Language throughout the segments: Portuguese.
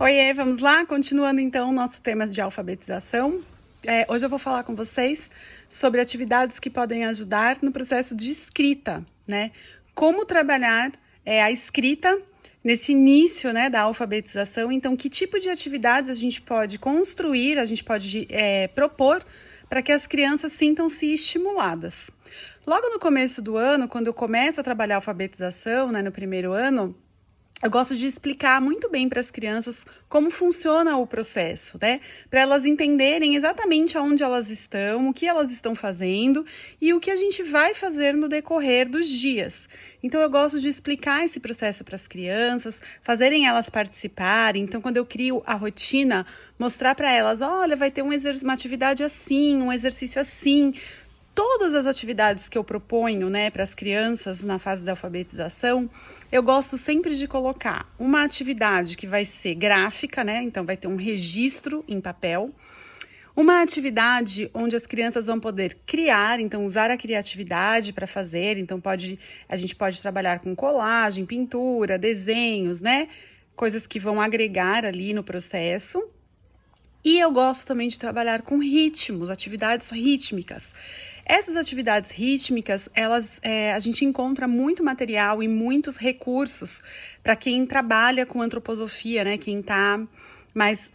Oiê, vamos lá? Continuando então o nosso tema de alfabetização. Hoje eu vou falar com vocês sobre atividades que podem ajudar no processo de escrita, né? Como trabalhar a escrita nesse início, né, da alfabetização. Então, que tipo de atividades a gente pode construir, a gente pode propor para que as crianças sintam-se estimuladas. Logo no começo do ano, quando eu começo a trabalhar a alfabetização, né, no primeiro ano, eu gosto de explicar muito bem para as crianças como funciona o processo, né? Para elas entenderem exatamente aonde elas estão, o que elas estão fazendo e o que a gente vai fazer no decorrer dos dias. Então, eu gosto de explicar esse processo para as crianças, fazerem elas participarem. Então, quando eu crio a rotina, mostrar para elas, olha, vai ter uma atividade assim, um exercício assim. Todas as atividades que eu proponho, né, para as crianças na fase de alfabetização, eu gosto sempre de colocar uma atividade que vai ser gráfica, né, então vai ter um registro em papel, uma atividade onde as crianças vão poder criar, então usar a criatividade para fazer, então a gente pode trabalhar com colagem, pintura, desenhos, né, coisas que vão agregar ali no processo. E eu gosto também de trabalhar com ritmos, atividades rítmicas. Essas atividades rítmicas, a gente encontra muito material e muitos recursos para quem trabalha com antroposofia, né? Quem está mais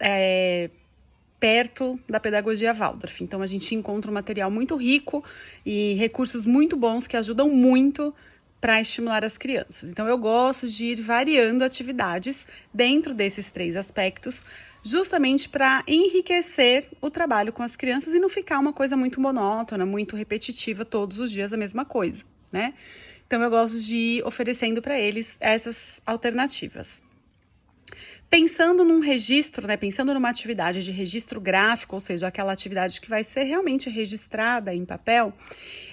perto da pedagogia Waldorf. Então, a gente encontra um material muito rico e recursos muito bons que ajudam muito para estimular as crianças. Então, eu gosto de ir variando atividades dentro desses 3 aspectos, justamente para enriquecer o trabalho com as crianças e não ficar uma coisa muito monótona, muito repetitiva, todos os dias a mesma coisa, né? Então, eu gosto de ir oferecendo para eles essas alternativas. Pensando num registro, né? Pensando numa atividade de registro gráfico, ou seja, aquela atividade que vai ser realmente registrada em papel,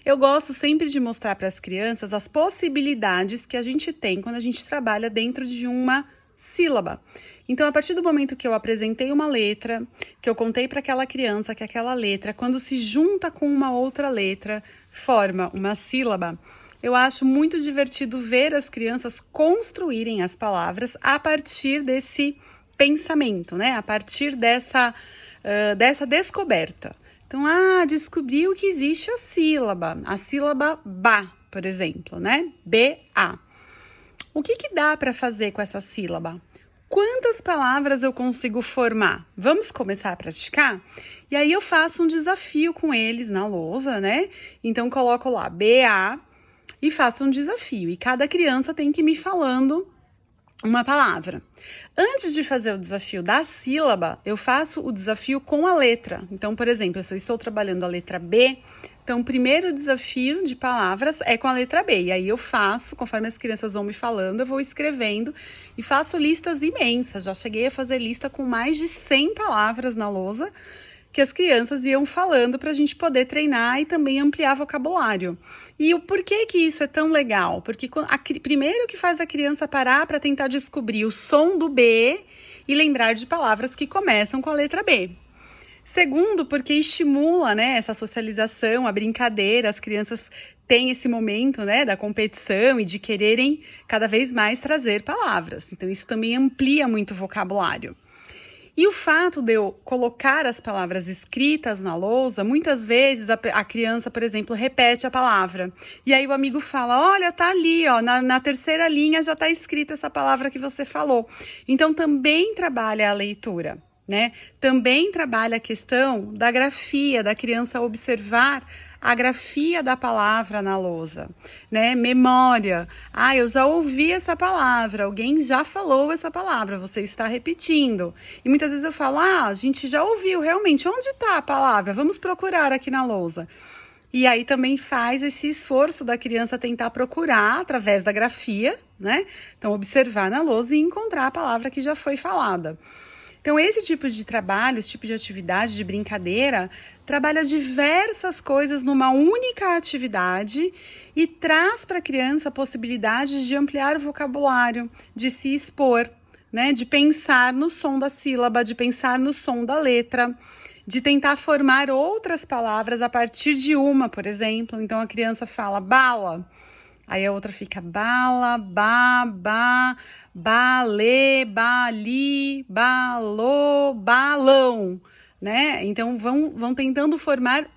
eu gosto sempre de mostrar para as crianças as possibilidades que a gente tem quando a gente trabalha dentro de uma sílaba. Então, a partir do momento que eu apresentei uma letra, que eu contei para aquela criança que aquela letra, quando se junta com uma outra letra, forma uma sílaba, eu acho muito divertido ver as crianças construírem as palavras a partir desse pensamento, né? A partir dessa descoberta. Então, descobriu que existe a sílaba ba, por exemplo, né? B-A. O que dá para fazer com essa sílaba? Quantas palavras eu consigo formar? Vamos começar a praticar? E aí eu faço um desafio com eles na lousa, né? Então coloco lá BA e faço um desafio. E cada criança tem que ir me falando uma palavra. Antes de fazer o desafio da sílaba, eu faço o desafio com a letra. Então, por exemplo, se eu estou trabalhando a letra B, então o primeiro desafio de palavras é com a letra B. E aí eu faço, conforme as crianças vão me falando, eu vou escrevendo e faço listas imensas. Já cheguei a fazer lista com mais de 100 palavras na lousa, que as crianças iam falando para a gente poder treinar e também ampliar vocabulário. E o porquê que isso é tão legal? Porque primeiro que faz a criança parar para tentar descobrir o som do B e lembrar de palavras que começam com a letra B. Segundo, porque estimula, né, essa socialização, a brincadeira, as crianças têm esse momento, né, da competição e de quererem cada vez mais trazer palavras. Então, isso também amplia muito o vocabulário. E o fato de eu colocar as palavras escritas na lousa, muitas vezes a criança, por exemplo, repete a palavra. E aí o amigo fala, olha, tá ali, ó, na terceira linha já tá escrita essa palavra que você falou. Então, também trabalha a leitura, né? Também trabalha a questão da grafia, da criança observar a grafia da palavra na lousa, né? Memória. Eu já ouvi essa palavra, alguém já falou essa palavra, você está repetindo. E muitas vezes eu falo, a gente já ouviu, realmente, onde está a palavra? Vamos procurar aqui na lousa. E aí também faz esse esforço da criança tentar procurar através da grafia, né? Então, observar na lousa e encontrar a palavra que já foi falada. Então, esse tipo de trabalho, esse tipo de atividade, de brincadeira, trabalha diversas coisas numa única atividade e traz para a criança possibilidades de ampliar o vocabulário, de se expor, né? De pensar no som da sílaba, de pensar no som da letra, de tentar formar outras palavras a partir de uma, por exemplo. Então, a criança fala bala. Aí a outra fica bala, balê, bali, balô, balão, né? Então vão tentando formar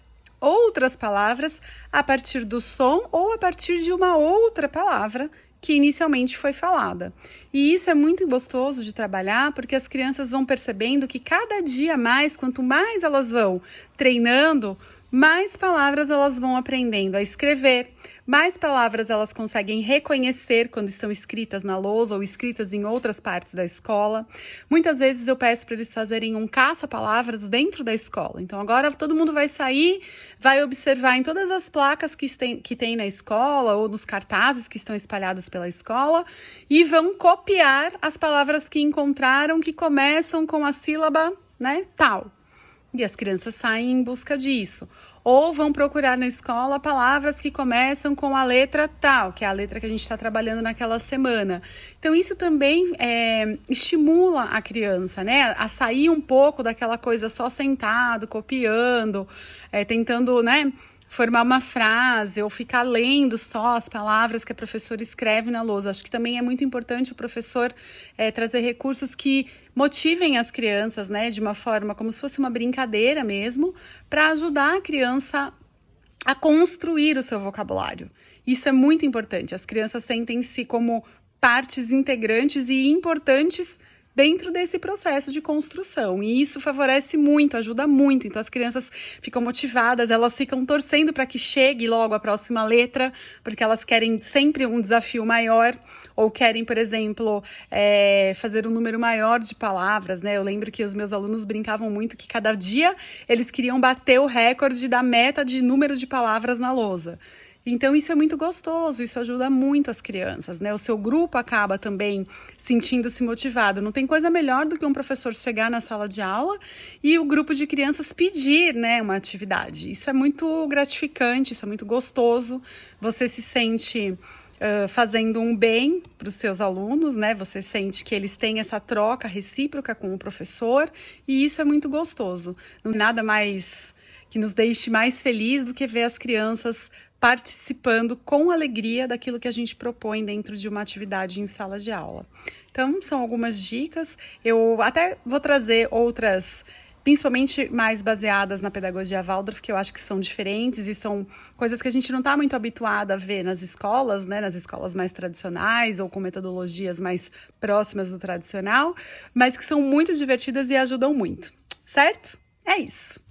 outras palavras a partir do som ou a partir de uma outra palavra que inicialmente foi falada. E isso é muito gostoso de trabalhar, porque as crianças vão percebendo que cada dia mais, quanto mais elas vão treinando, mais palavras elas vão aprendendo a escrever, mais palavras elas conseguem reconhecer quando estão escritas na lousa ou escritas em outras partes da escola. Muitas vezes eu peço para eles fazerem um caça-palavras dentro da escola. Então agora todo mundo vai sair, vai observar em todas as placas que tem na escola ou nos cartazes que estão espalhados pela escola e vão copiar as palavras que encontraram que começam com a sílaba, né, tal. E as crianças saem em busca disso. Ou vão procurar na escola palavras que começam com a letra tal, que é a letra que a gente está trabalhando naquela semana. Então, isso também estimula a criança, né? A sair um pouco daquela coisa só sentado, copiando, tentando, né, formar uma frase ou ficar lendo só as palavras que a professora escreve na lousa. Acho que também é muito importante o professor trazer recursos que motivem as crianças, né, de uma forma como se fosse uma brincadeira mesmo, para ajudar a criança a construir o seu vocabulário. Isso é muito importante. As crianças sentem-se como partes integrantes e importantes dentro desse processo de construção, e isso favorece muito, ajuda muito. Então as crianças ficam motivadas, elas ficam torcendo para que chegue logo a próxima letra, porque elas querem sempre um desafio maior, ou querem, por exemplo, fazer um número maior de palavras, né? Eu lembro que os meus alunos brincavam muito que cada dia eles queriam bater o recorde da meta de número de palavras na lousa. Então isso é muito gostoso, isso ajuda muito as crianças, né? O seu grupo acaba também sentindo-se motivado. Não tem coisa melhor do que um professor chegar na sala de aula e o grupo de crianças pedir, né, uma atividade. Isso é muito gratificante, isso é muito gostoso. Você se sente fazendo um bem para os seus alunos, né? Você sente que eles têm essa troca recíproca com o professor e isso é muito gostoso. Não tem nada mais que nos deixe mais feliz do que ver as crianças participando com alegria daquilo que a gente propõe dentro de uma atividade em sala de aula. Então, são algumas dicas. Eu até vou trazer outras, principalmente mais baseadas na pedagogia Waldorf, que eu acho que são diferentes e são coisas que a gente não está muito habituado a ver nas escolas, né? Nas escolas mais tradicionais ou com metodologias mais próximas do tradicional, mas que são muito divertidas e ajudam muito, certo? É isso!